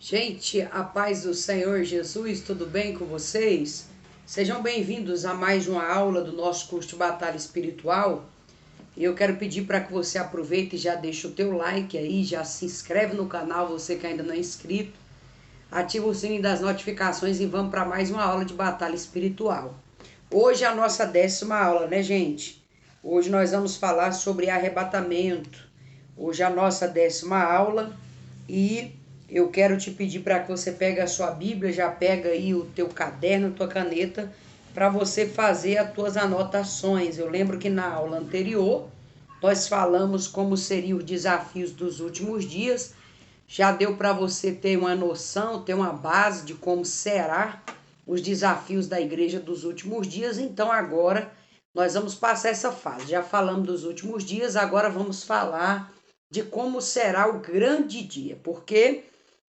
Gente, a paz do Senhor Jesus, tudo bem com vocês? Sejam bem-vindos a mais uma aula do nosso curso de Batalha Espiritual. E eu quero pedir para que você aproveite e já deixe o teu like aí, já se inscreve no canal, você que ainda não é inscrito. Ativa o sininho das notificações e vamos para mais uma aula de Batalha Espiritual. Hoje é a nossa 10ª aula, né, gente? Hoje nós vamos falar sobre arrebatamento. Hoje é a nossa 10ª aula e eu quero te pedir para que você pegue a sua Bíblia, já pega aí o teu caderno, a tua caneta, para você fazer as tuas anotações. Eu lembro que na aula anterior nós falamos como seriam os desafios dos últimos dias. Já deu para você ter uma noção, ter uma base de como será os desafios da igreja dos últimos dias. Então agora nós vamos passar essa fase. Já falamos dos últimos dias, agora vamos falar de como será o grande dia, porque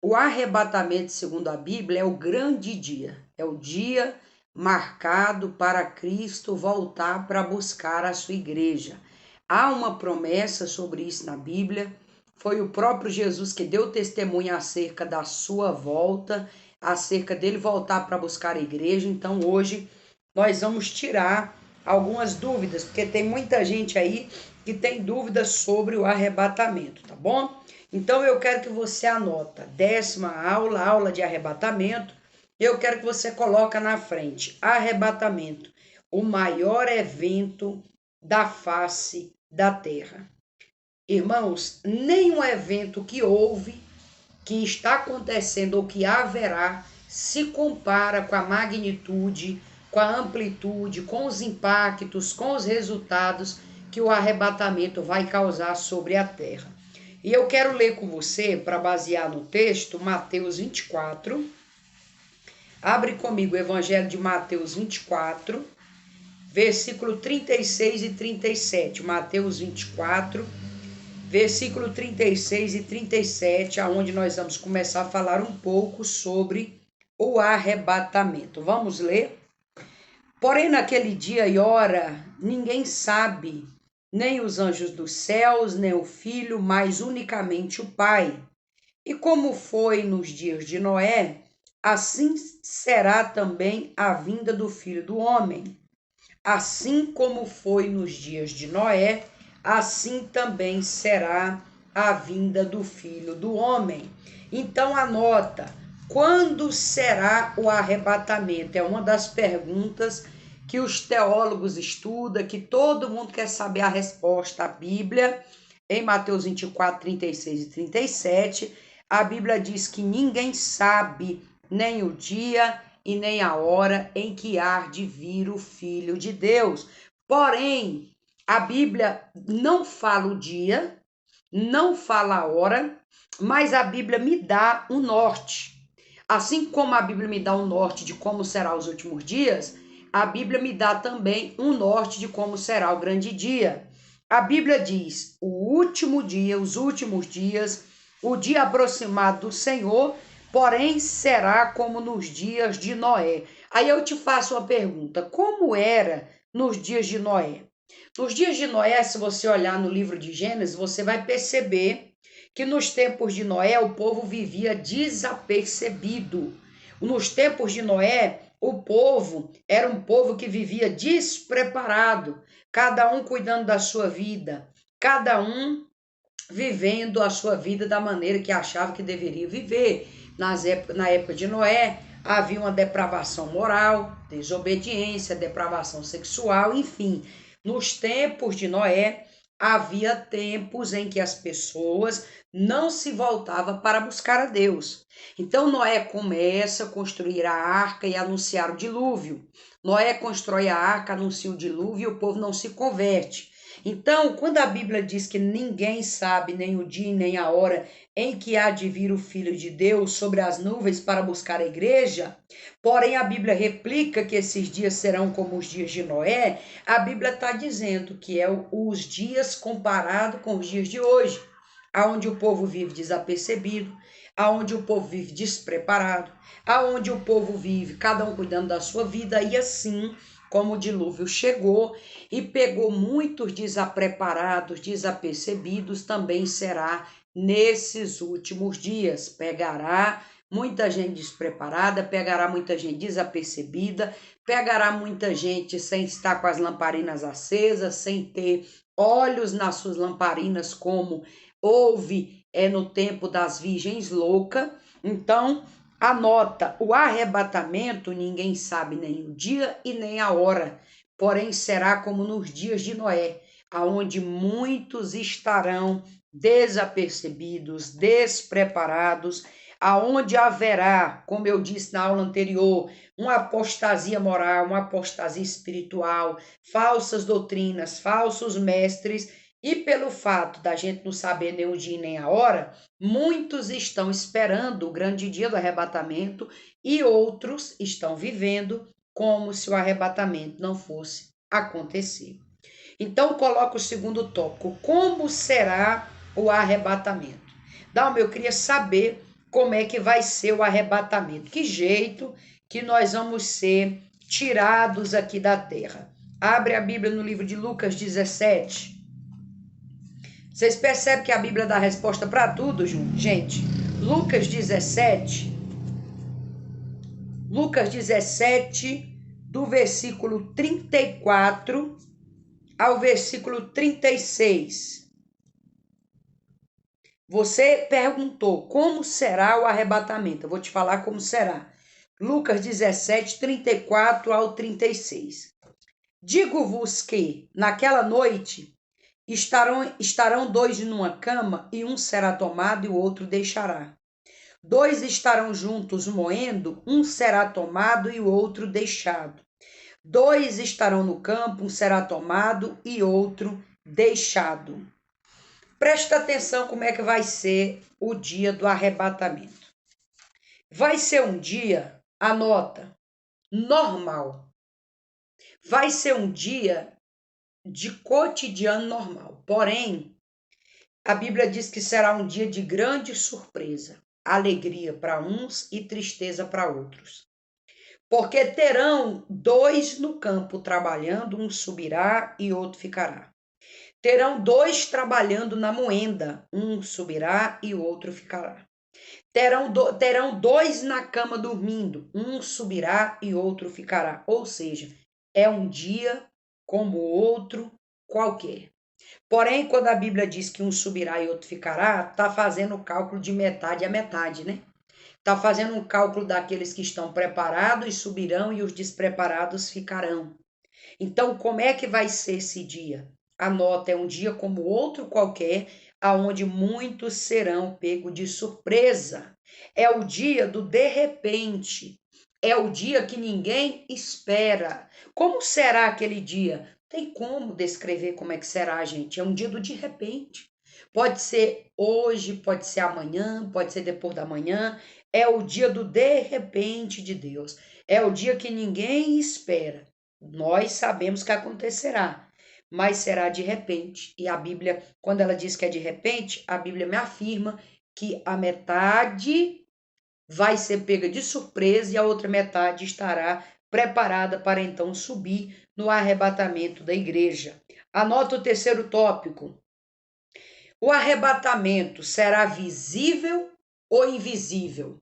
o arrebatamento, segundo a Bíblia, é o grande dia, é o dia marcado para Cristo voltar para buscar a sua igreja. Há uma promessa sobre isso na Bíblia, foi o próprio Jesus que deu testemunho acerca da sua volta, acerca dele voltar para buscar a igreja. Então hoje nós vamos tirar algumas dúvidas, porque tem muita gente aí que tem dúvidas sobre o arrebatamento, tá bom? Então eu quero que você anota 10ª aula, aula de arrebatamento. Eu quero que você coloque na frente arrebatamento, o maior evento da face da terra. Irmãos, nenhum evento que houve, que está acontecendo ou que haverá se compara com a magnitude, com a amplitude, com os impactos, com os resultados que o arrebatamento vai causar sobre a terra. E eu quero ler com você, para basear no texto, Mateus 24. Abre comigo o Evangelho de Mateus 24, versículo 36 e 37. Mateus 24, versículo 36 e 37, aonde nós vamos começar a falar um pouco sobre o arrebatamento. Vamos ler? Porém, naquele dia e hora, ninguém sabe, nem os anjos dos céus, nem o Filho, mas unicamente o Pai. E como foi nos dias de Noé, assim será também a vinda do Filho do Homem. Assim como foi nos dias de Noé, assim também será a vinda do Filho do Homem. Então anota, quando será o arrebatamento? É uma das perguntas que os teólogos estudam, que todo mundo quer saber a resposta. A Bíblia, em Mateus 24, 36 e 37, a Bíblia diz que ninguém sabe nem o dia e nem a hora em que há de vir o Filho de Deus. Porém, a Bíblia não fala o dia, não fala a hora, mas a Bíblia me dá um norte. Assim como a Bíblia me dá um norte de como serão os últimos dias, a Bíblia me dá também um norte de como será o grande dia. A Bíblia diz: o último dia, os últimos dias, o dia aproximado do Senhor, porém será como nos dias de Noé. Aí eu te faço uma pergunta: como era nos dias de Noé? Nos dias de Noé, se você olhar no livro de Gênesis, você vai perceber que nos tempos de Noé o povo vivia desapercebido. Nos tempos de Noé, o povo era um povo que vivia despreparado, cada um cuidando da sua vida, cada um vivendo a sua vida da maneira que achava que deveria viver. Na época de Noé, havia uma depravação moral, desobediência, depravação sexual, enfim. Nos tempos de Noé, havia tempos em que as pessoas não se voltavam para buscar a Deus. Então Noé começa a construir a arca e anunciar o dilúvio. Noé constrói a arca, anuncia o dilúvio e o povo não se converte. Então, quando a Bíblia diz que ninguém sabe nem o dia nem a hora em que há de vir o Filho de Deus sobre as nuvens para buscar a igreja, porém a Bíblia replica que esses dias serão como os dias de Noé, a Bíblia está dizendo que é os dias comparado com os dias de hoje, aonde o povo vive desapercebido, aonde o povo vive despreparado, aonde o povo vive cada um cuidando da sua vida, e assim como o dilúvio chegou e pegou muitos desapreparados, desapercebidos, também será nesses últimos dias. Pegará muita gente despreparada, pegará muita gente desapercebida, pegará muita gente sem estar com as lamparinas acesas, sem ter olhos nas suas lamparinas, como houve no tempo das virgens loucas. Então, anota, o arrebatamento ninguém sabe nem o dia e nem a hora, porém será como nos dias de Noé, aonde muitos estarão desapercebidos, despreparados, aonde haverá, como eu disse na aula anterior, uma apostasia moral, uma apostasia espiritual, falsas doutrinas, falsos mestres, e pelo fato da gente não saber nem o dia nem a hora, muitos estão esperando o grande dia do arrebatamento e outros estão vivendo como se o arrebatamento não fosse acontecer. Então, coloca o segundo tópico. Como será o arrebatamento? Dalma, eu queria saber como é que vai ser o arrebatamento. Que jeito que nós vamos ser tirados aqui da terra. Abre a Bíblia no livro de Lucas 17. Vocês percebem que a Bíblia dá resposta para tudo, gente? Lucas 17, do versículo 34 ao versículo 36. Você perguntou como será o arrebatamento. Eu vou te falar como será. Lucas 17, 34 ao 36. Digo-vos que, naquela noite, estarão dois numa cama, e um será tomado e o outro deixará. Dois estarão juntos moendo, um será tomado e o outro deixado. Dois estarão no campo, um será tomado e outro deixado. Presta atenção como é que vai ser o dia do arrebatamento. Vai ser um dia, anota, normal. Vai ser um dia de cotidiano normal. Porém, a Bíblia diz que será um dia de grande surpresa, alegria para uns e tristeza para outros. Porque terão dois no campo trabalhando, um subirá e outro ficará. Terão dois trabalhando na moenda, um subirá e o outro ficará. Terão dois na cama dormindo, um subirá e outro ficará. Ou seja, é um dia como outro qualquer. Porém, quando a Bíblia diz que um subirá e outro ficará, está fazendo o cálculo de metade a metade, né? Está fazendo um cálculo daqueles que estão preparados e subirão e os despreparados ficarão. Então, como é que vai ser esse dia? Anota, é um dia como outro qualquer, aonde muitos serão pegos de surpresa. É o dia do de repente. É o dia que ninguém espera. Como será aquele dia? Tem como descrever como é que será, gente? É um dia do de repente. Pode ser hoje, pode ser amanhã, pode ser depois da manhã. É o dia do de repente de Deus. É o dia que ninguém espera. Nós sabemos que acontecerá, mas será de repente. E a Bíblia, quando ela diz que é de repente, a Bíblia me afirma que a metade vai ser pega de surpresa e a outra metade estará preparada para então subir no arrebatamento da igreja. Anota o terceiro tópico. O arrebatamento será visível ou invisível?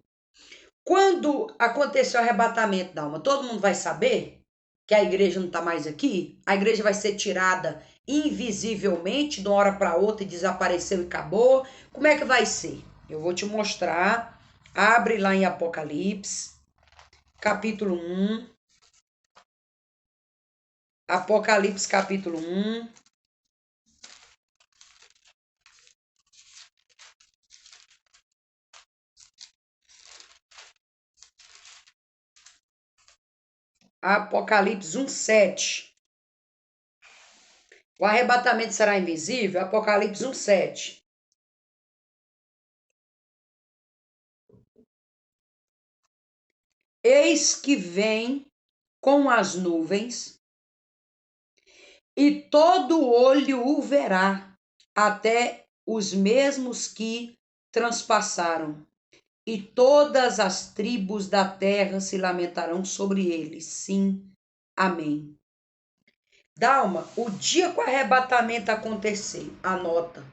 Quando acontecer o arrebatamento da alma, todo mundo vai saber que a igreja não está mais aqui? A igreja vai ser tirada invisivelmente de uma hora para outra e desapareceu e acabou? Como é que vai ser? Eu vou te mostrar. Abre lá em Apocalipse, capítulo 1. Apocalipse, capítulo 1. Apocalipse 1:7. O arrebatamento será invisível? Apocalipse 1:7. Eis que vem com as nuvens, e todo olho o verá, até os mesmos que transpassaram, e todas as tribos da terra se lamentarão sobre ele. Sim, amém. Dalma, o dia que o arrebatamento acontecer, anota,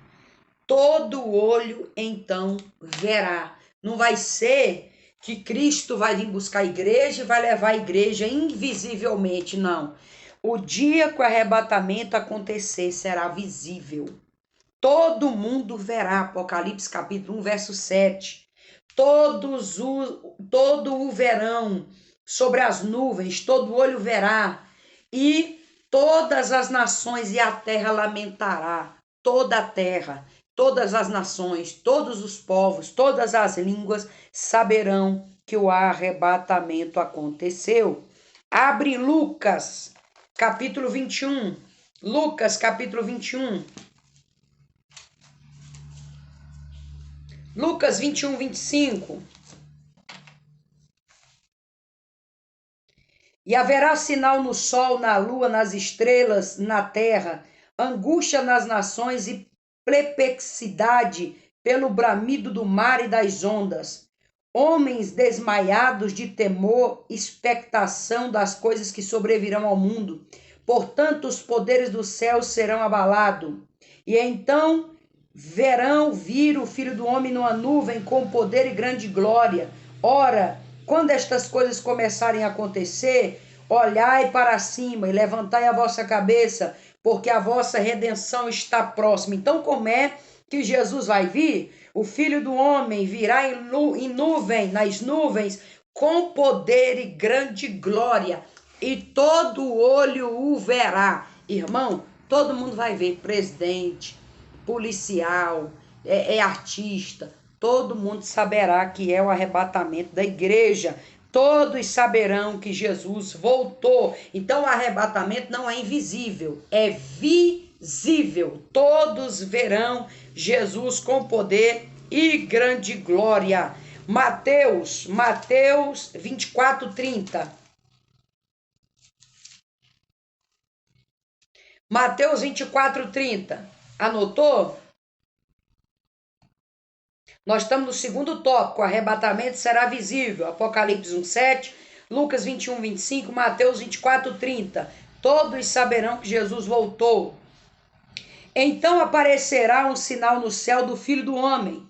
todo olho então verá. Não vai ser que Cristo vai vir buscar a igreja e vai levar a igreja invisivelmente, não. O dia que o arrebatamento acontecer será visível. Todo mundo verá, Apocalipse capítulo 1, verso 7. Todo o verão sobre as nuvens, todo olho verá, e todas as nações e a terra lamentará, toda a terra, todas as nações, todos os povos, todas as línguas saberão que o arrebatamento aconteceu. Abre Lucas, capítulo 21. Lucas, capítulo 21. Lucas 21, 25. E haverá sinal no sol, na lua, nas estrelas, na terra, angústia nas nações e perplexidade pelo bramido do mar e das ondas. Homens desmaiados de temor, expectação das coisas que sobrevirão ao mundo. Portanto, os poderes do céu serão abalados. E então vir o Filho do Homem numa nuvem com poder e grande glória. Ora, quando estas coisas começarem a acontecer, olhai para cima e levantai a vossa cabeça, porque a vossa redenção está próxima. Então, como é que Jesus vai vir? O Filho do Homem virá em nuvem, nas nuvens, com poder e grande glória, e todo olho o verá. Irmão, todo mundo vai ver, presidente, policial, artista, todo mundo saberá que é o arrebatamento da igreja. Todos saberão que Jesus voltou. Então o arrebatamento não é invisível, é visível. Todos verão Jesus com poder e grande glória. Mateus 24, 30. Mateus 24, 30. Anotou? Nós estamos no segundo tópico, o arrebatamento será visível. Apocalipse 1, 7, Lucas 21, 25, Mateus 24, 30. Todos saberão que Jesus voltou. Então aparecerá um sinal no céu do Filho do Homem,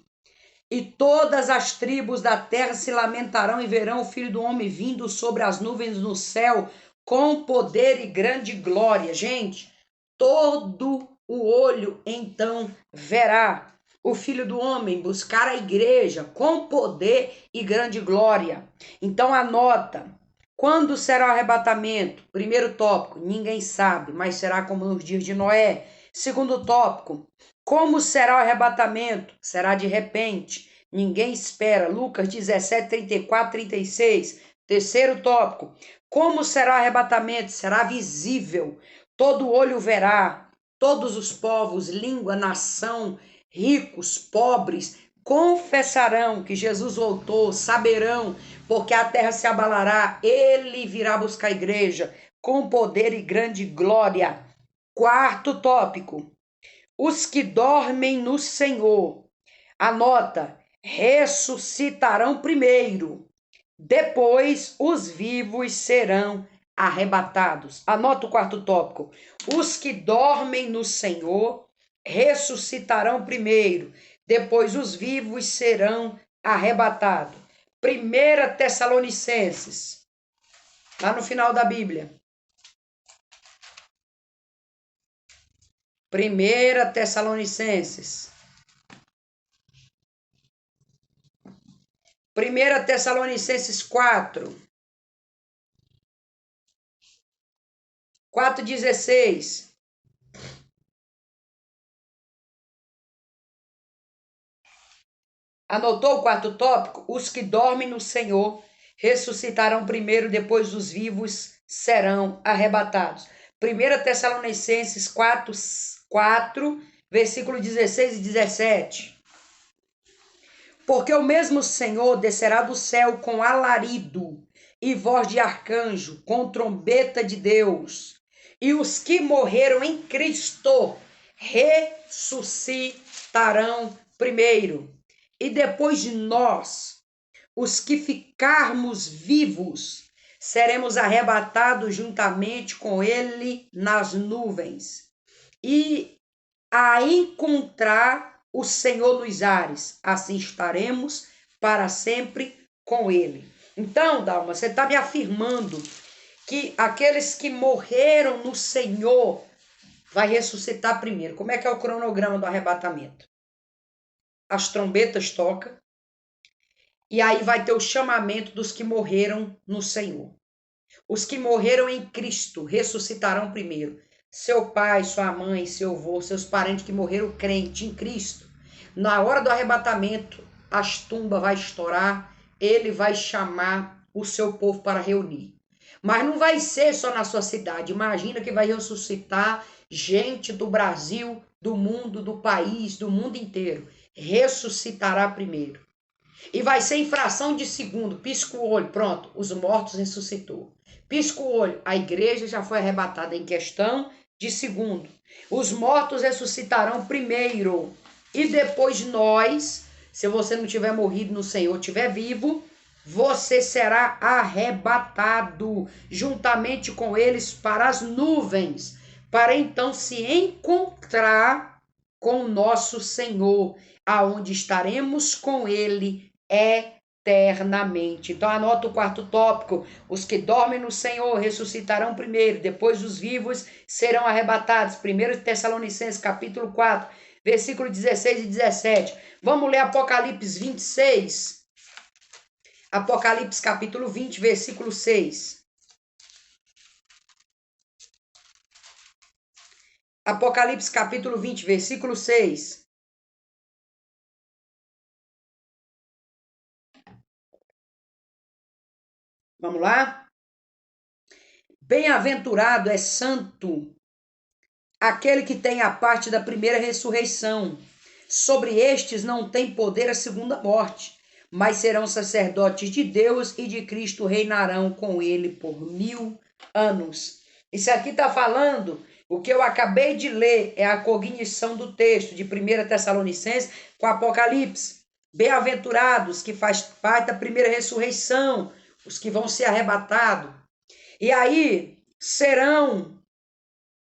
e todas as tribos da terra se lamentarão e verão o Filho do Homem vindo sobre as nuvens no céu, com poder e grande glória. Gente, todo o olho então verá o Filho do Homem buscar a igreja com poder e grande glória. Então anota, quando será o arrebatamento? Primeiro tópico, ninguém sabe, mas será como nos dias de Noé. Segundo tópico, como será o arrebatamento? Será de repente, ninguém espera. Lucas 17, 34, 36. Terceiro tópico, como será o arrebatamento? Será visível, todo olho verá, todos os povos, língua, nação, ricos, pobres, confessarão que Jesus voltou, saberão, porque a terra se abalará, ele virá buscar a igreja com poder e grande glória. Quarto tópico, os que dormem no Senhor, anota, ressuscitarão primeiro, depois os vivos serão arrebatados. Anota o quarto tópico, os que dormem no Senhor ressuscitarão primeiro, depois os vivos serão arrebatados. 1 Tessalonicenses, lá no final da Bíblia. 1 Tessalonicenses. 1 Tessalonicenses 4. 4,16. Anotou o quarto tópico? Os que dormem no Senhor ressuscitarão primeiro, depois os vivos serão arrebatados. 1 Tessalonicenses 4, versículo 16 e 17. Porque o mesmo Senhor descerá do céu com alarido e voz de arcanjo, com trombeta de Deus, e os que morreram em Cristo ressuscitarão primeiro. E depois de nós, os que ficarmos vivos, seremos arrebatados juntamente com ele nas nuvens, e a encontrar o Senhor nos ares, assim estaremos para sempre com ele. Então, Dalma, você está me afirmando que aqueles que morreram no Senhor vai ressuscitar primeiro. Como é que é o cronograma do arrebatamento? As trombetas tocam, e aí vai ter o chamamento dos que morreram no Senhor. Os que morreram em Cristo ressuscitarão primeiro. Seu pai, sua mãe, seu avô, seus parentes que morreram crente em Cristo. Na hora do arrebatamento, as tumbas vai estourar, ele vai chamar o seu povo para reunir. Mas não vai ser só na sua cidade. Imagina que vai ressuscitar gente do Brasil, do mundo, do país, do mundo inteiro. Ressuscitará primeiro. E vai ser em fração de segundo. Pisca o olho, pronto, os mortos ressuscitou. Pisca o olho, a igreja já foi arrebatada em questão de segundo. Os mortos ressuscitarão primeiro. E depois nós, se você não tiver morrido no Senhor, tiver vivo, você será arrebatado juntamente com eles para as nuvens, para então se encontrar com o nosso Senhor, aonde estaremos com ele eternamente. Então anota o quarto tópico: os que dormem no Senhor ressuscitarão primeiro, depois os vivos serão arrebatados. 1 Tessalonicenses capítulo 4, versículo 16 e 17. Vamos ler Apocalipse 26. Apocalipse capítulo 20, versículo 6. Apocalipse capítulo 20, versículo 6. Vamos lá? Bem-aventurado é santo aquele que tem a parte da primeira ressurreição. Sobre estes não tem poder a segunda morte, mas serão sacerdotes de Deus e de Cristo reinarão com ele por 1000 anos. Isso aqui está falando, o que eu acabei de ler é a cognição do texto de 1 Tessalonicenses com Apocalipse. Bem-aventurados que faz parte da primeira ressurreição, os que vão ser arrebatados. E aí serão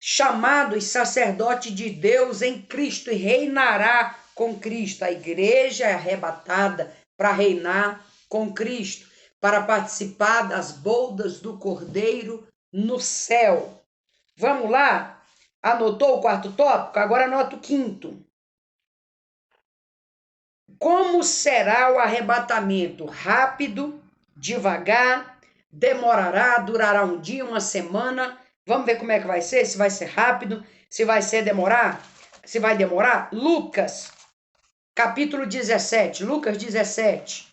chamados sacerdotes de Deus em Cristo e reinará com Cristo. A igreja é arrebatada para reinar com Cristo, para participar das bodas do Cordeiro no céu. Vamos lá? Anotou o quarto tópico? Agora anota o quinto. Como será o arrebatamento? Rápido, devagar, demorará, durará um dia, uma semana. Vamos ver como é que vai ser, se vai ser rápido, se vai ser demorar, se vai demorar. Lucas, capítulo 17, Lucas 17.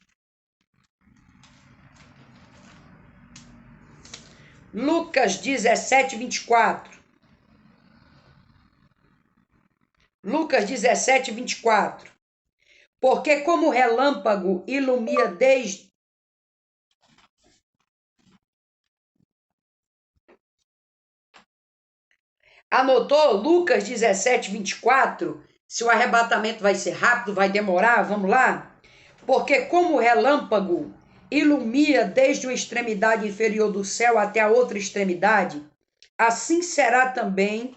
Lucas 17, 24. Lucas 17, 24. Porque como o relâmpago ilumina desde... Anotou Lucas 17, 24? Se o arrebatamento vai ser rápido, vai demorar, vamos lá? Porque como o relâmpago ilumina desde uma extremidade inferior do céu até a outra extremidade, assim será também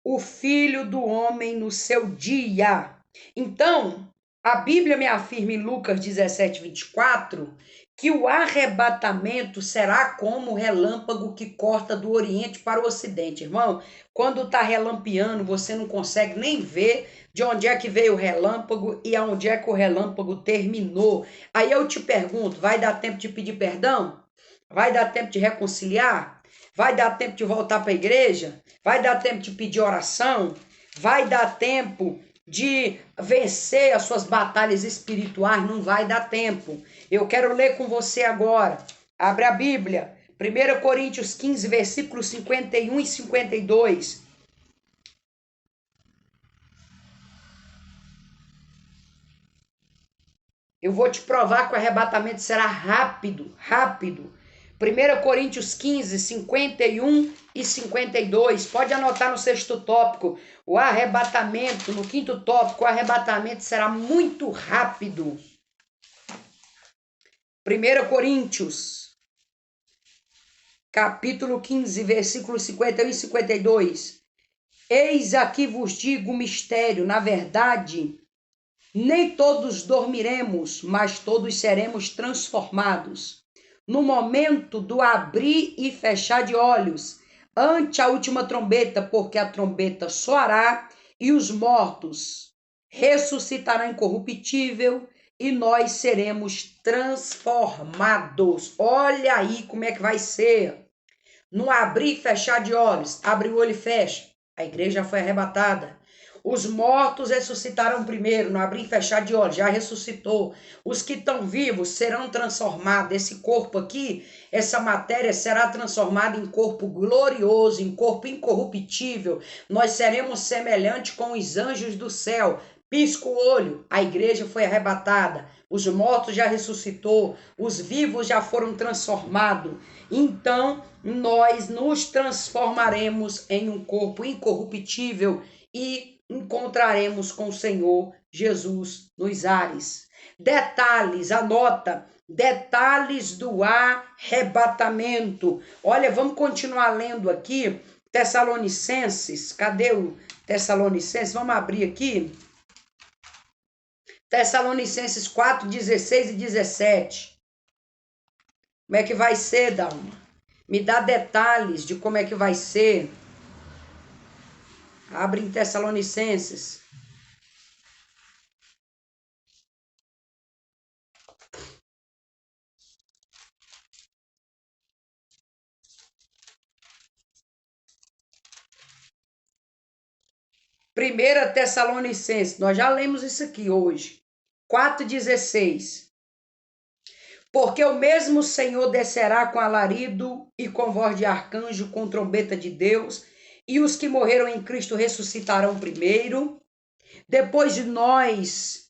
o Filho do Homem no seu dia. Então, a Bíblia me afirma em Lucas 17, 24, que o arrebatamento será como o relâmpago que corta do Oriente para o Ocidente. Irmão, quando está relampeando, você não consegue nem ver de onde é que veio o relâmpago e aonde é que o relâmpago terminou. Aí eu te pergunto, vai dar tempo de pedir perdão? Vai dar tempo de reconciliar? Vai dar tempo de voltar para a igreja? Vai dar tempo de pedir oração? Vai dar tempo de vencer as suas batalhas espirituais? Não vai dar tempo. Eu quero ler com você agora. Abre a Bíblia. 1 Coríntios 15, versículos 51 e 52. Eu vou te provar que o arrebatamento será rápido, rápido. 1 Coríntios 15, 51 e 52. Pode anotar no sexto tópico. O arrebatamento, no quinto tópico, o arrebatamento será muito rápido. 1 Coríntios, capítulo 15, versículos 51 e 52. Eis aqui vos digo o mistério. Na verdade, Nem todos dormiremos, mas todos seremos transformados. No momento do abrir e fechar de olhos, ante a última trombeta, porque a trombeta soará e os mortos ressuscitarão incorruptível e nós seremos transformados. Olha aí como é que vai ser. No abrir e fechar de olhos, abre o olho e fecha. A igreja foi arrebatada. Os mortos ressuscitarão primeiro, no abrir e fechar de olhos, já ressuscitou. Os que estão vivos serão transformados. Esse corpo aqui, essa matéria será transformada em corpo glorioso, em corpo incorruptível. Nós seremos semelhantes com os anjos do céu. Pisca o olho, a igreja foi arrebatada. Os mortos já ressuscitou, os vivos já foram transformados. Então, nós nos transformaremos em um corpo incorruptível e encontraremos com o Senhor Jesus nos ares. Detalhes, anota, detalhes do arrebatamento. Olha, vamos continuar lendo aqui, Tessalonicenses, cadê o Tessalonicenses? Vamos abrir aqui. Tessalonicenses 4, 16 e 17. Como é que vai ser, Dalma? Me dá detalhes de como é que vai ser. Abre em Tessalonicenses. Primeira Tessalonicenses, nós já lemos isso aqui hoje. 4,16. Porque o mesmo Senhor descerá com alarido e com voz de arcanjo, com trombeta de Deus, e os que morreram em Cristo ressuscitarão primeiro. Depois nós,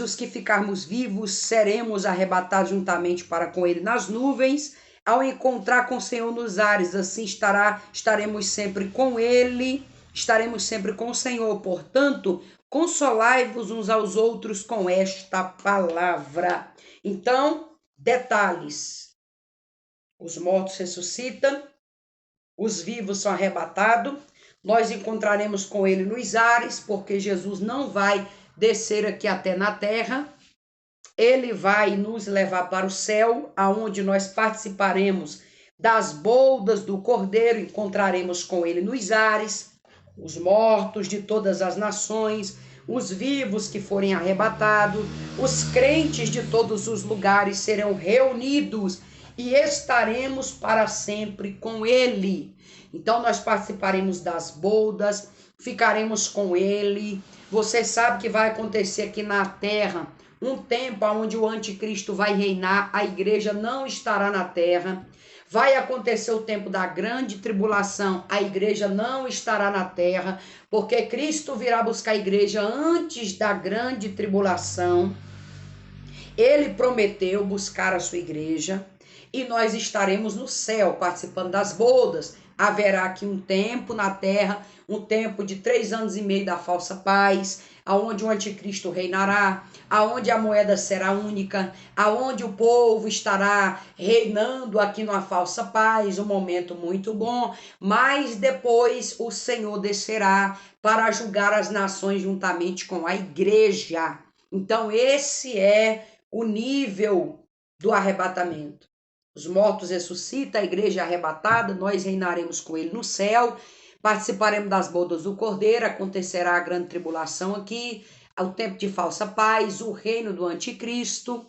os que ficarmos vivos, seremos arrebatados juntamente para com ele nas nuvens, ao encontrar com o Senhor nos ares. Assim estaremos sempre com ele, estaremos sempre com o Senhor. Portanto, consolai-vos uns aos outros com esta palavra. Então, detalhes. Os mortos ressuscitam, os vivos são arrebatados, nós encontraremos com ele nos ares, porque Jesus não vai descer aqui até na terra. Ele vai nos levar para o céu, aonde nós participaremos das bodas do Cordeiro, encontraremos com ele nos ares, os mortos de todas as nações, os vivos que forem arrebatados, os crentes de todos os lugares serão reunidos e estaremos para sempre com ele. Então nós participaremos das bodas, ficaremos com ele. Você sabe que vai acontecer aqui na terra um tempo onde o anticristo vai reinar, a igreja não estará na terra. Vai acontecer o tempo da grande tribulação, a igreja não estará na terra, porque Cristo virá buscar a igreja antes da grande tribulação. Ele prometeu buscar a sua igreja e nós estaremos no céu participando das bodas. Haverá aqui um tempo na terra, um tempo de 3 anos e meio da falsa paz, aonde o anticristo reinará, aonde a moeda será única, aonde o povo estará reinando aqui numa falsa paz, um momento muito bom, mas depois o Senhor descerá para julgar as nações juntamente com a igreja. Então esse é o nível do arrebatamento. Os mortos ressuscitam, a igreja é arrebatada, nós reinaremos com ele no céu, participaremos das bodas do Cordeiro, acontecerá a grande tribulação aqui, o tempo de falsa paz, o reino do anticristo.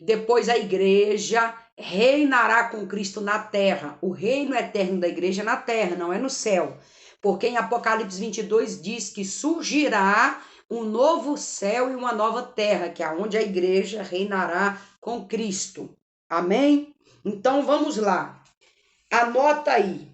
Depois a igreja reinará com Cristo na terra. O reino eterno da igreja é na terra, não é no céu. Porque em Apocalipse 22 diz que surgirá um novo céu e uma nova terra, que é onde a igreja reinará com Cristo. Amém? Então vamos lá. Anota aí.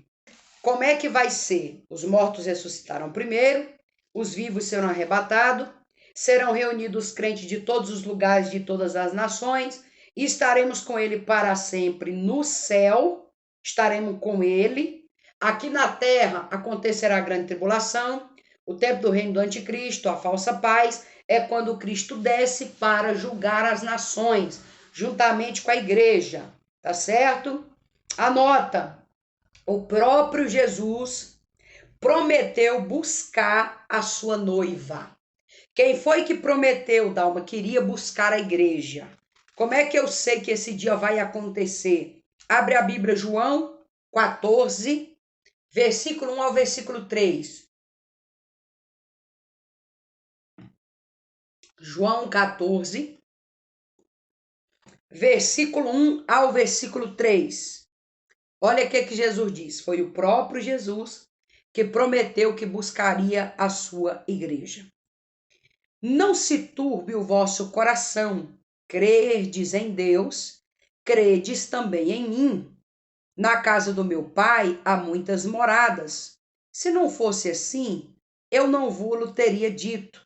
Como é que vai ser? Os mortos ressuscitarão primeiro, os vivos serão arrebatados, serão reunidos os crentes de todos os lugares, de todas as nações, e estaremos com ele para sempre no céu, estaremos com ele. Aqui na terra acontecerá a grande tribulação, o tempo do reino do anticristo, a falsa paz, é quando Cristo desce para julgar as nações, juntamente com a igreja, tá certo? Anota, o próprio Jesus prometeu buscar a sua noiva. Quem foi que prometeu, Dalma, queria buscar a igreja? Como é que eu sei que esse dia vai acontecer? Abre a Bíblia, João 14, versículo 1 ao versículo 3. João 14, versículo 1 ao versículo 3. Olha o que Jesus diz. Foi o próprio Jesus que prometeu que buscaria a sua igreja. Não se turbe o vosso coração. Crerdes em Deus, credes também em mim. Na casa do meu pai há muitas moradas. Se não fosse assim, eu não vou-lo teria dito,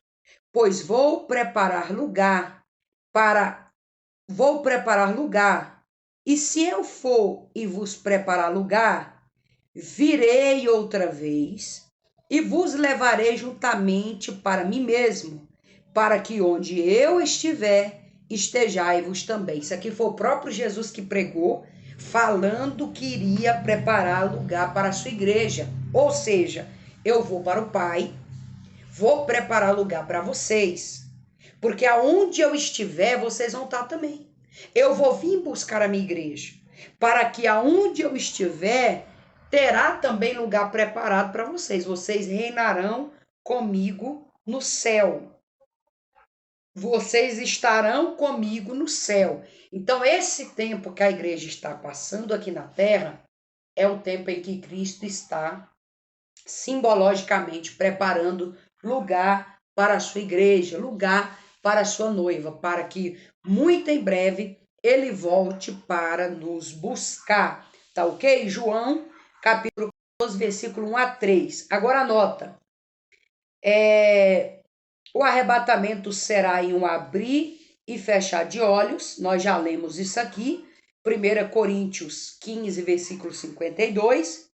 pois vou preparar lugar. E se eu for e vos preparar lugar, virei outra vez e vos levarei juntamente para mim mesmo, para que onde eu estiver, estejai-vos também. Isso aqui foi o próprio Jesus que pregou, falando que iria preparar lugar para a sua igreja. Ou seja, eu vou para o Pai, vou preparar lugar para vocês, porque aonde eu estiver, vocês vão estar também. Eu vou vir buscar a minha igreja, para que aonde eu estiver, terá também lugar preparado para vocês. Vocês reinarão comigo no céu. Vocês estarão comigo no céu. Então, esse tempo que a igreja está passando aqui na terra é o tempo em que Cristo está simbologicamente preparando lugar para a sua igreja, lugar para a sua noiva, para que muito em breve ele volte para nos buscar. Tá ok? João, capítulo 14, versículo 1 a 3. Agora anota. O arrebatamento será em um abrir e fechar de olhos. Nós já lemos isso aqui. 1 Coríntios 15, versículo 52.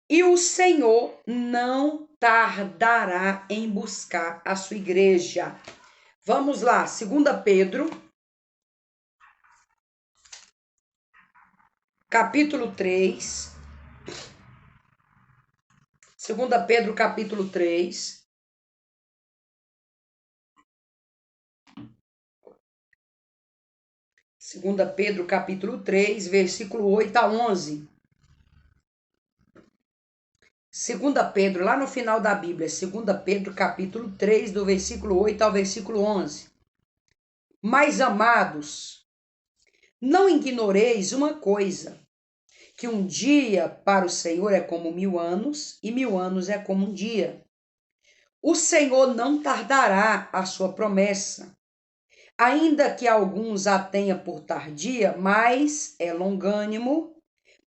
E o Senhor não tardará em buscar a sua igreja. Vamos lá, 2 Pedro, capítulo 3. 2 Pedro, capítulo 3. Segunda Pedro, capítulo 3, versículo 8 a 11. 2 Pedro, lá no final da Bíblia, 2 Pedro, capítulo 3, do versículo 8 ao versículo 11. Mas, amados, não ignoreis uma coisa, que um dia para o Senhor é como 1000 anos, e 1000 anos é como um dia. O Senhor não tardará a sua promessa, ainda que alguns a tenha por tardia, mas é longânimo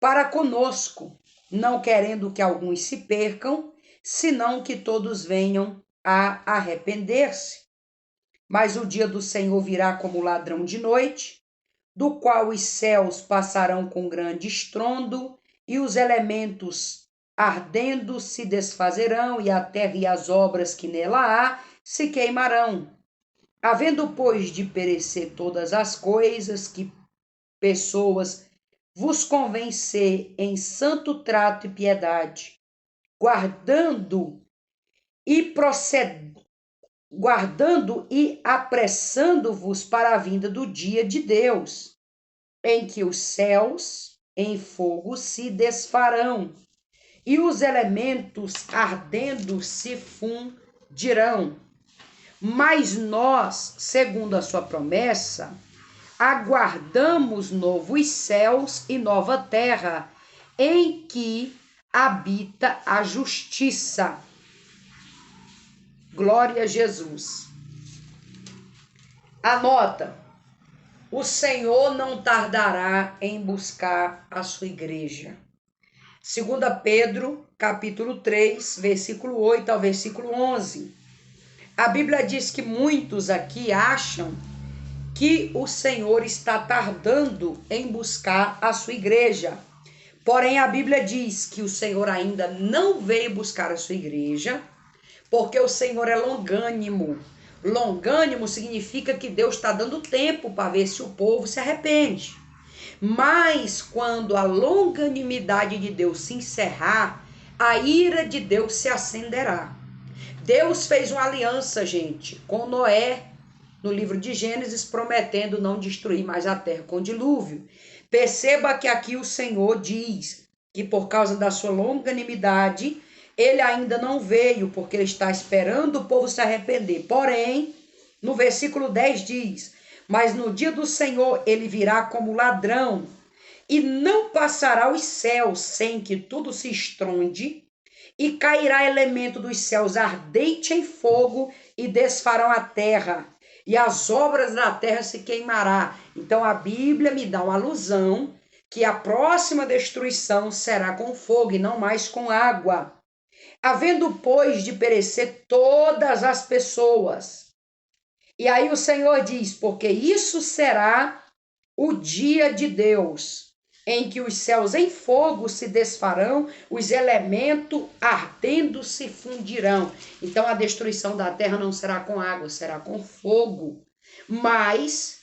para conosco, não querendo que alguns se percam, senão que todos venham a arrepender-se. Mas o dia do Senhor virá como ladrão de noite, do qual os céus passarão com grande estrondo, e os elementos ardendo se desfazerão, e a terra e as obras que nela há se queimarão. Havendo, pois, de perecer todas as coisas, que pessoas vos convencer em santo trato e piedade, guardando e apressando-vos para a vinda do dia de Deus, em que os céus em fogo se desfarão e os elementos ardendo se fundirão. Mas nós, segundo a sua promessa, aguardamos novos céus e nova terra, em que habita a justiça. Glória a Jesus. Anota, o Senhor não tardará em buscar a sua igreja. 2 Pedro, capítulo 3, versículo 8 ao versículo 11. A Bíblia diz que muitos aqui acham que o Senhor está tardando em buscar a sua igreja. Porém, a Bíblia diz que o Senhor ainda não veio buscar a sua igreja, porque o Senhor é longânimo. Longânimo significa que Deus está dando tempo para ver se o povo se arrepende. Mas quando a longanimidade de Deus se encerrar, a ira de Deus se acenderá. Deus fez uma aliança, gente, com Noé, no livro de Gênesis, prometendo não destruir mais a terra com dilúvio. Perceba que aqui o Senhor diz que por causa da sua longanimidade, ele ainda não veio, porque ele está esperando o povo se arrepender. Porém, no versículo 10 diz: mas no dia do Senhor ele virá como ladrão, e não passará os céus sem que tudo se estronde, e cairá elemento dos céus ardente em fogo, e desfarão a terra, e as obras da terra se queimará. Então a Bíblia me dá uma alusão que a próxima destruição será com fogo e não mais com água. Havendo, pois, de perecer todas as pessoas. E aí o Senhor diz, porque isso será o dia de Deus, em que os céus em fogo se desfarão, os elementos ardendo se fundirão. Então a destruição da terra não será com água, será com fogo. Mas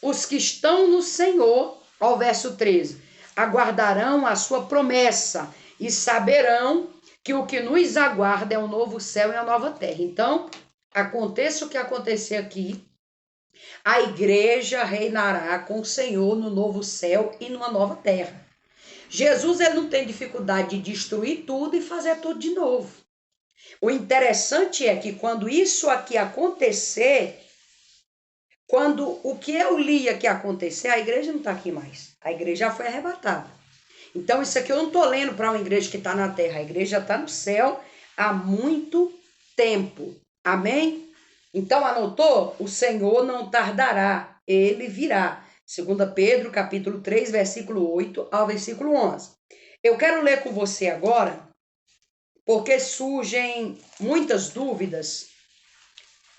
os que estão no Senhor, ao verso 13, aguardarão a sua promessa e saberão que o que nos aguarda é um novo céu e uma nova terra. Então, aconteça o que acontecer aqui, a igreja reinará com o Senhor no novo céu e numa nova terra. Jesus, ele não tem dificuldade de destruir tudo e fazer tudo de novo. O interessante é que quando isso aqui acontecer, quando o que eu li aqui acontecer, a igreja não está aqui mais. A igreja já foi arrebatada. Então, isso aqui eu não estou lendo para uma igreja que está na terra. A igreja está no céu há muito tempo. Amém? Então, anotou? O Senhor não tardará, ele virá. 2 Pedro, capítulo 3, versículo 8 ao versículo 11. Eu quero ler com você agora, porque surgem muitas dúvidas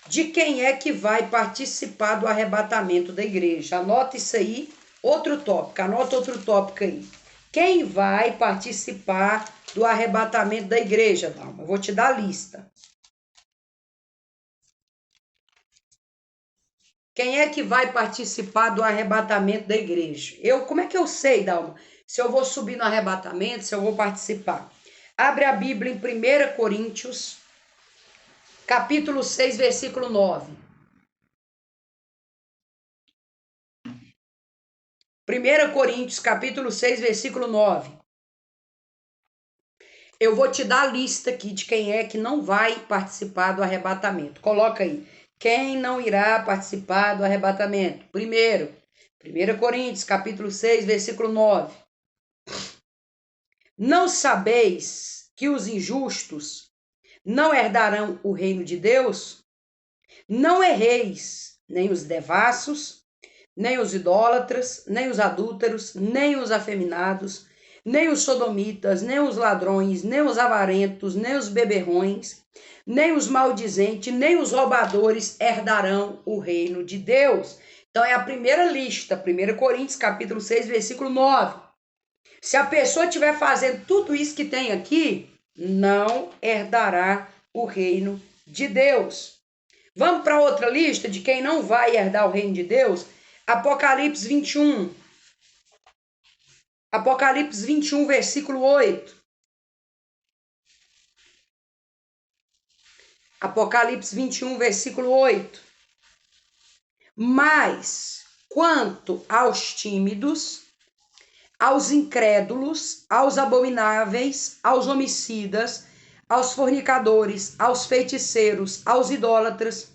de quem é que vai participar do arrebatamento da igreja. Anota isso aí, outro tópico, anota outro tópico aí. Quem vai participar do arrebatamento da igreja, Dalma? Eu vou te dar a lista. Quem é que vai participar do arrebatamento da igreja? Como é que eu sei, Dalma, se eu vou subir no arrebatamento, se eu vou participar? Abre a Bíblia em 1 Coríntios, capítulo 6, versículo 9. 1 Coríntios, capítulo 6, versículo 9. Eu vou te dar a lista aqui de quem é que não vai participar do arrebatamento. Coloca aí. Quem não irá participar do arrebatamento? Primeiro, 1 Coríntios, capítulo 6, versículo 9. Não sabeis que os injustos não herdarão o reino de Deus? Não erreis, nem os devassos, nem os idólatras, nem os adúlteros, nem os afeminados, nem os sodomitas, nem os ladrões, nem os avarentos, nem os beberrões, nem os maldizentes, nem os roubadores herdarão o reino de Deus. Então é a primeira lista, 1 Coríntios, capítulo 6, versículo 9. Se a pessoa estiver fazendo tudo isso que tem aqui, não herdará o reino de Deus. Vamos para outra lista de quem não vai herdar o reino de Deus? Apocalipse 21. Apocalipse 21, versículo 8. Apocalipse 21, versículo 8. Mas, quanto aos tímidos, aos incrédulos, aos abomináveis, aos homicidas, aos fornicadores, aos feiticeiros, aos idólatras,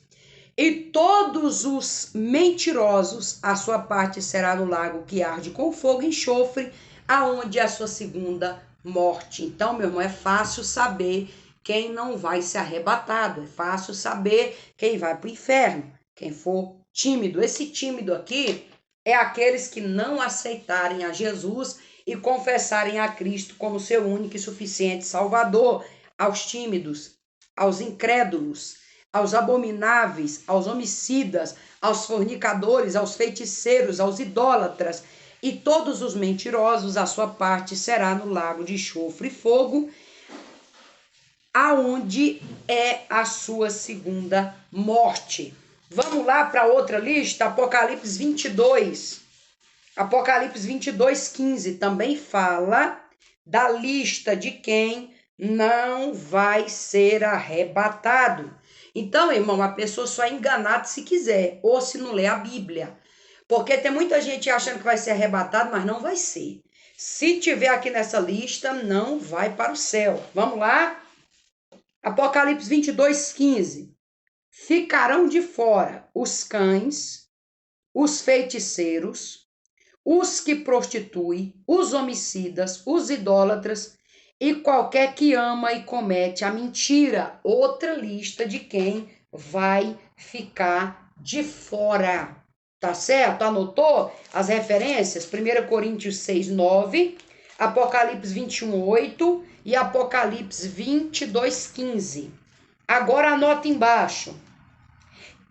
e todos os mentirosos, a sua parte será no lago que arde com fogo e enxofre, aonde é a sua segunda morte. Então, meu irmão, é fácil saber quem não vai ser arrebatado, é fácil saber quem vai para o inferno, quem for tímido. Esse tímido aqui é aqueles que não aceitarem a Jesus e confessarem a Cristo como seu único e suficiente Salvador. Aos tímidos, aos incrédulos, aos abomináveis, aos homicidas, aos fornicadores, aos feiticeiros, aos idólatras e todos os mentirosos, a sua parte será no lago de enxofre e fogo, aonde é a sua segunda morte. Vamos lá para outra lista, Apocalipse 22. Apocalipse 22, 15 também fala da lista de quem não vai ser arrebatado. Então, irmão, a pessoa só é enganada se quiser, ou se não lê a Bíblia. Porque tem muita gente achando que vai ser arrebatado, mas não vai ser. Se tiver aqui nessa lista, não vai para o céu. Vamos lá? Apocalipse 22:15. Ficarão de fora os cães, os feiticeiros, os que prostituem, os homicidas, os idólatras e qualquer que ama e comete a mentira. Outra lista de quem vai ficar de fora. Tá certo? Anotou as referências? 1 Coríntios 6:9, Apocalipse 21:8 e Apocalipse 22:15. Agora anota embaixo.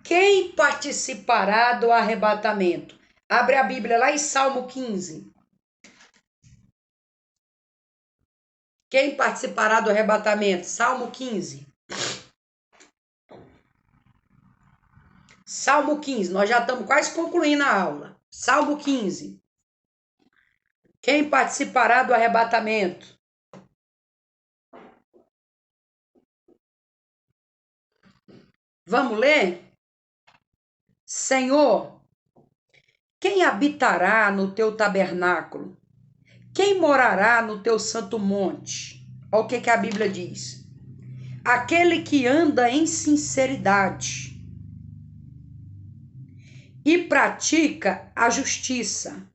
Quem participará do arrebatamento? Abre a Bíblia lá em Salmo 15. Quem participará do arrebatamento? Salmo 15. Salmo 15. Nós já estamos quase concluindo a aula. Salmo 15. Quem participará do arrebatamento? Vamos ler? Senhor, quem habitará no teu tabernáculo? Quem morará no teu santo monte? Olha o que a Bíblia diz. Aquele que anda em sinceridade e pratica a justiça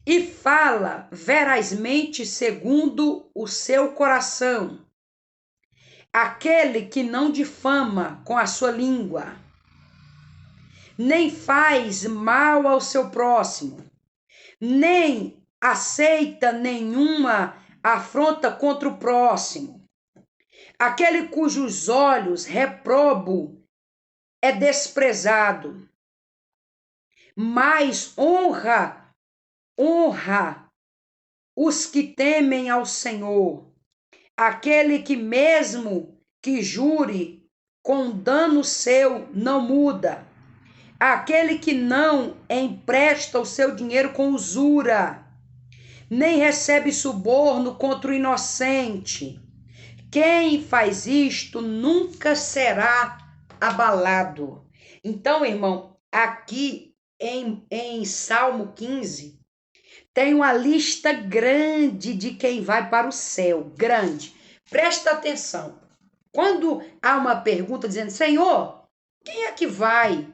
e fala verazmente segundo o seu coração. Aquele que não difama com a sua língua, nem faz mal ao seu próximo, nem aceita nenhuma afronta contra o próximo. Aquele cujos olhos reprobo é desprezado, mas honra os que temem ao Senhor. Aquele que mesmo que jure com dano seu não muda. Aquele que não empresta o seu dinheiro com usura, nem recebe suborno contra o inocente. Quem faz isto nunca será abalado. Então, irmão, aqui em Salmo 15, tem uma lista grande de quem vai para o céu, grande. Presta atenção. Quando há uma pergunta dizendo, Senhor, quem é que vai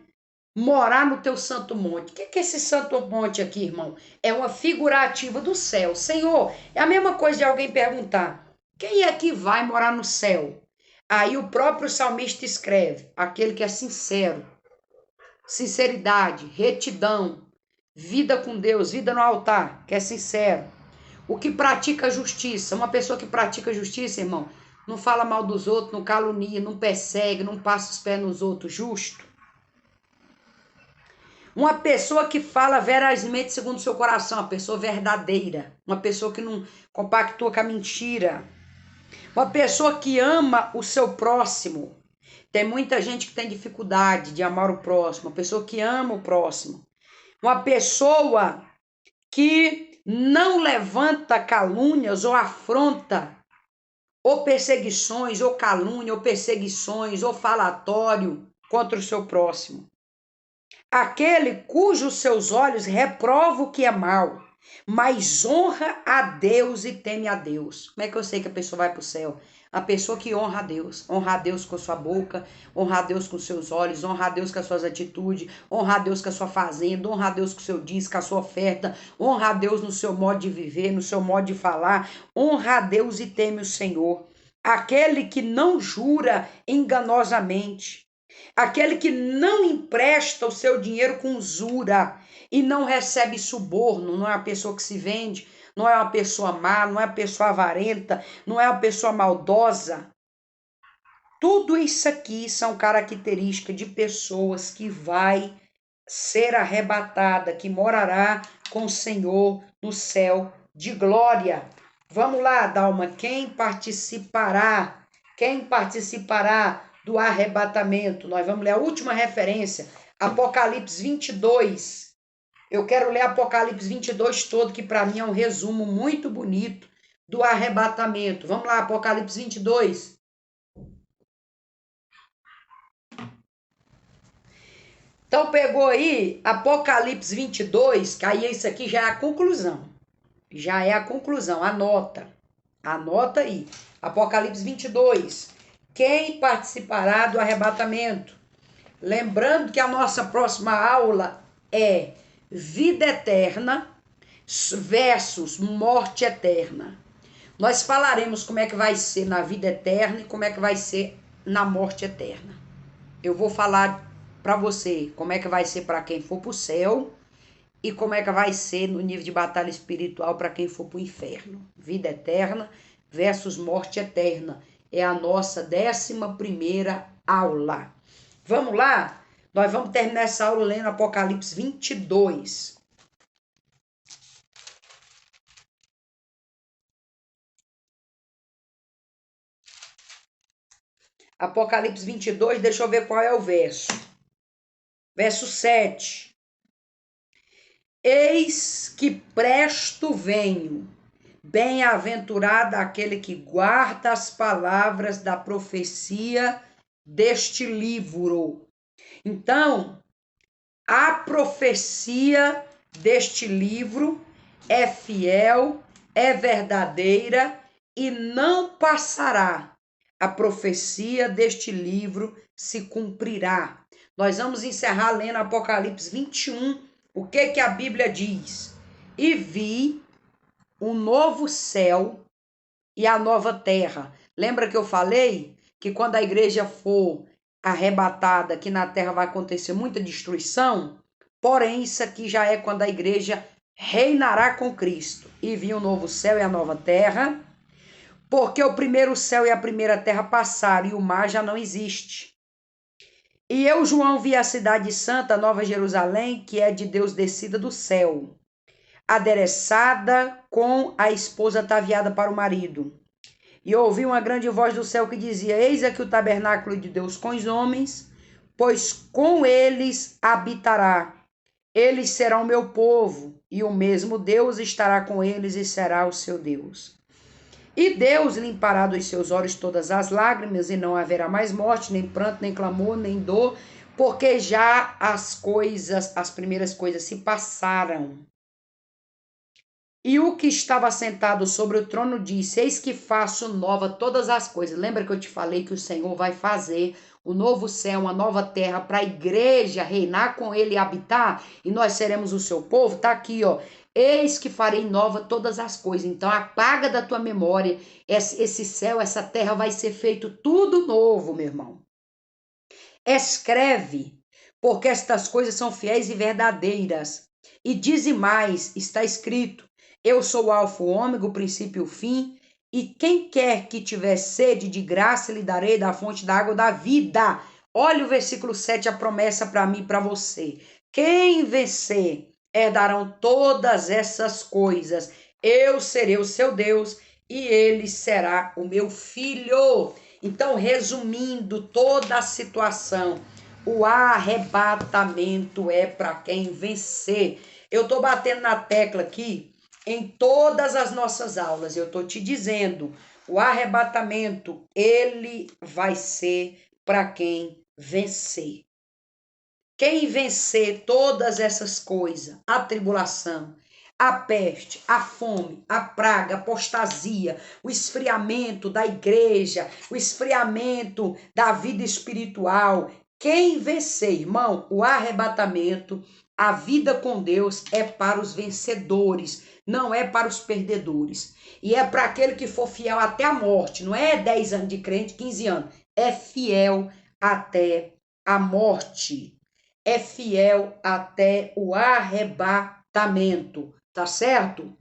morar no teu santo monte? O que é esse santo monte aqui, irmão? É uma figurativa do céu. Senhor, é a mesma coisa de alguém perguntar, quem é que vai morar no céu? Aí o próprio salmista escreve, aquele que é sincero, sinceridade, retidão, vida com Deus, vida no altar, que é sincero. O que pratica justiça, uma pessoa que pratica justiça, irmão, não fala mal dos outros, não calunia, não persegue, não passa os pés nos outros, justo. Uma pessoa que fala verazmente segundo o seu coração, uma pessoa verdadeira, uma pessoa que não compactua com a mentira, uma pessoa que ama o seu próximo. Tem muita gente que tem dificuldade de amar o próximo, uma pessoa que ama o próximo. Uma pessoa que não levanta calúnias ou afronta, ou perseguições, ou calúnia, ou perseguições, ou falatório contra o seu próximo. Aquele cujos seus olhos reprovam o que é mal, mas honra a Deus e teme a Deus. Como é que eu sei que a pessoa vai para o céu? A pessoa que honra a Deus com a sua boca, honra a Deus com os seus olhos, honra a Deus com as suas atitudes, honra a Deus com a sua fazenda, honra a Deus com o seu dízimo, com a sua oferta, honra a Deus no seu modo de viver, no seu modo de falar, honra a Deus e teme o Senhor. Aquele que não jura enganosamente, aquele que não empresta o seu dinheiro com usura e não recebe suborno, não é uma pessoa que se vende, não é uma pessoa má, não é uma pessoa avarenta, não é uma pessoa maldosa. Tudo isso aqui são características de pessoas que vai ser arrebatada, que morará com o Senhor no céu de glória. Vamos lá, Dalma, quem participará? Quem participará do arrebatamento? Nós vamos ler a última referência, Apocalipse 22. Eu quero ler Apocalipse 22 todo, que para mim é um resumo muito bonito, do arrebatamento. Vamos lá, Apocalipse 22. Então, pegou aí Apocalipse 22, que aí isso aqui já é a conclusão. Já é a conclusão, anota. Anota aí. Apocalipse 22. Quem participará do arrebatamento? Lembrando que a nossa próxima aula é vida eterna versus morte eterna. Nós falaremos como é que vai ser na vida eterna e como é que vai ser na morte eterna. Eu vou falar para você como é que vai ser para quem for para o céu e como é que vai ser no nível de batalha espiritual para quem for para o inferno. Vida eterna versus morte eterna. É a nossa 11ª aula. Vamos lá? Nós vamos terminar essa aula lendo Apocalipse 22. Apocalipse 22, deixa eu ver qual é o verso. Verso 7. Eis que presto venho, bem-aventurado aquele que guarda as palavras da profecia deste livro. Então, a profecia deste livro é fiel, é verdadeira e não passará. A profecia deste livro se cumprirá. Nós vamos encerrar lendo Apocalipse 21. O que a Bíblia diz? E vi um novo céu e a nova terra. Lembra que eu falei que quando a igreja for arrebatada, que na terra vai acontecer muita destruição? Porém, isso aqui já é quando a igreja reinará com Cristo. E vi um novo céu e a nova terra, porque o primeiro céu e a primeira terra passaram e o mar já não existe. E eu, João, vi a cidade santa, a Nova Jerusalém, que é de Deus descida do céu, adereçada com a esposa ataviada para o marido. E ouvi uma grande voz do céu que dizia: eis aqui o tabernáculo de Deus com os homens, pois com eles habitará. Eles serão o meu povo, e o mesmo Deus estará com eles e será o seu Deus. E Deus limpará dos seus olhos todas as lágrimas, e não haverá mais morte, nem pranto, nem clamor, nem dor, porque já as primeiras coisas se passaram. E o que estava sentado sobre o trono disse: eis que faço nova todas as coisas. Lembra que eu te falei que o Senhor vai fazer o novo céu, uma nova terra para a igreja reinar com ele e habitar? E nós seremos o seu povo? Tá aqui, ó. Eis que farei nova todas as coisas. Então apaga da tua memória esse céu, essa terra vai ser feito tudo novo, meu irmão. Escreve, porque estas coisas são fiéis e verdadeiras. E dize mais, está escrito: eu sou o alfa, o ômega, o princípio e o fim, e quem quer que tiver sede, de graça lhe darei da fonte da água da vida. Olha o versículo 7, a promessa para mim e para você. Quem vencer, herdarão todas essas coisas. Eu serei o seu Deus e ele será o meu filho. Então, resumindo toda a situação, o arrebatamento é para quem vencer. Eu estou batendo na tecla aqui em todas as nossas aulas. Eu estou te dizendo, o arrebatamento, ele vai ser para quem vencer. Quem vencer todas essas coisas, a tribulação, a peste, a fome, a praga, a apostasia, o esfriamento da igreja, o esfriamento da vida espiritual. Quem vencer, irmão, o arrebatamento, a vida com Deus é para os vencedores, não é para os perdedores. E é para aquele que for fiel até a morte, não é 10 anos de crente, 15 anos, é fiel até a morte. É fiel até o arrebatamento, tá certo?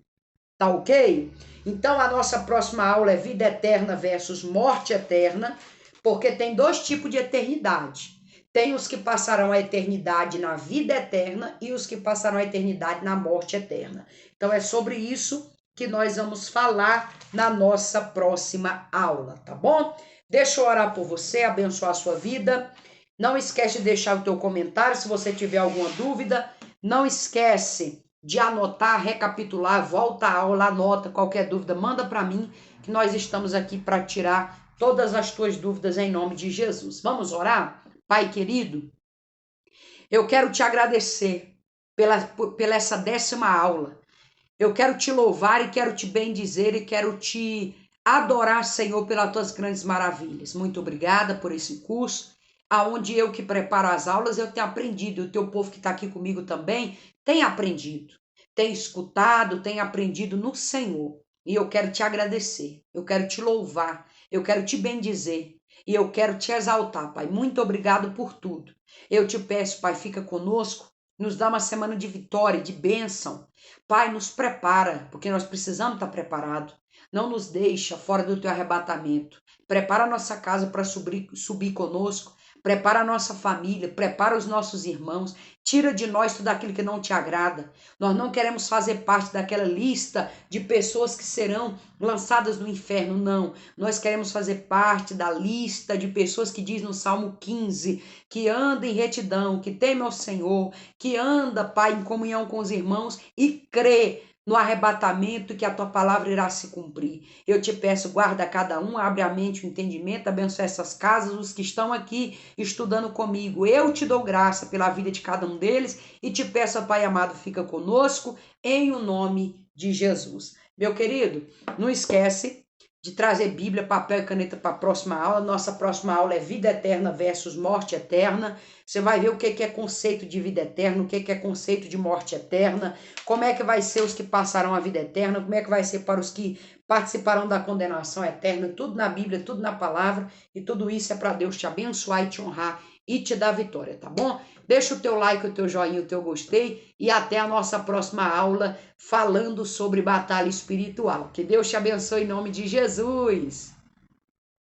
Tá ok? Então a nossa próxima aula é vida eterna versus morte eterna, porque tem dois tipos de eternidade. Tem os que passarão a eternidade na vida eterna e os que passarão a eternidade na morte eterna. Então é sobre isso que nós vamos falar na nossa próxima aula, tá bom? Deixa eu orar por você, abençoar a sua vida. Não esquece de deixar o teu comentário se você tiver alguma dúvida. Não esquece de anotar, recapitular, volta a aula, anota qualquer dúvida, manda para mim, que nós estamos aqui para tirar todas as tuas dúvidas em nome de Jesus. Vamos orar? Pai querido, eu quero te agradecer pela essa 10ª aula. Eu quero te louvar e quero te bendizer e quero te adorar, Senhor, pelas tuas grandes maravilhas. Muito obrigada por esse curso, aonde eu que preparo as aulas, eu tenho aprendido, e o teu povo que está aqui comigo também tem aprendido, tem escutado, tem aprendido no Senhor. E eu quero te agradecer, eu quero te louvar, eu quero te bendizer e eu quero te exaltar, Pai. Muito obrigado por tudo. Eu te peço, Pai, fica conosco, nos dá uma semana de vitória, de bênção. Pai, nos prepara, porque nós precisamos estar preparados. Não nos deixa fora do teu arrebatamento. Prepara a nossa casa para subir conosco. Prepara a nossa família, prepara os nossos irmãos. Tira de nós tudo aquilo que não te agrada. Nós não queremos fazer parte daquela lista de pessoas que serão lançadas no inferno, não. Nós queremos fazer parte da lista de pessoas que diz no Salmo 15, que anda em retidão, que teme ao Senhor, que anda, Pai, em comunhão com os irmãos e crê no arrebatamento que a tua palavra irá se cumprir. Eu te peço, guarda cada um, abre a mente, o entendimento, abençoa essas casas, os que estão aqui estudando comigo. Eu te dou graça pela vida de cada um deles e te peço, Pai amado, fica conosco em o nome de Jesus. Meu querido, não esquece de trazer Bíblia, papel e caneta para a próxima aula. Nossa próxima aula é vida eterna versus morte eterna. Você vai ver o que é conceito de vida eterna, o que é conceito de morte eterna, como é que vai ser os que passarão a vida eterna, como é que vai ser para os que participarão da condenação eterna, tudo na Bíblia, tudo na palavra, e tudo isso é para Deus te abençoar e te honrar e te dar vitória, tá bom? Deixa o teu like, o teu joinha, o teu gostei e até a nossa próxima aula falando sobre batalha espiritual. Que Deus te abençoe em nome de Jesus.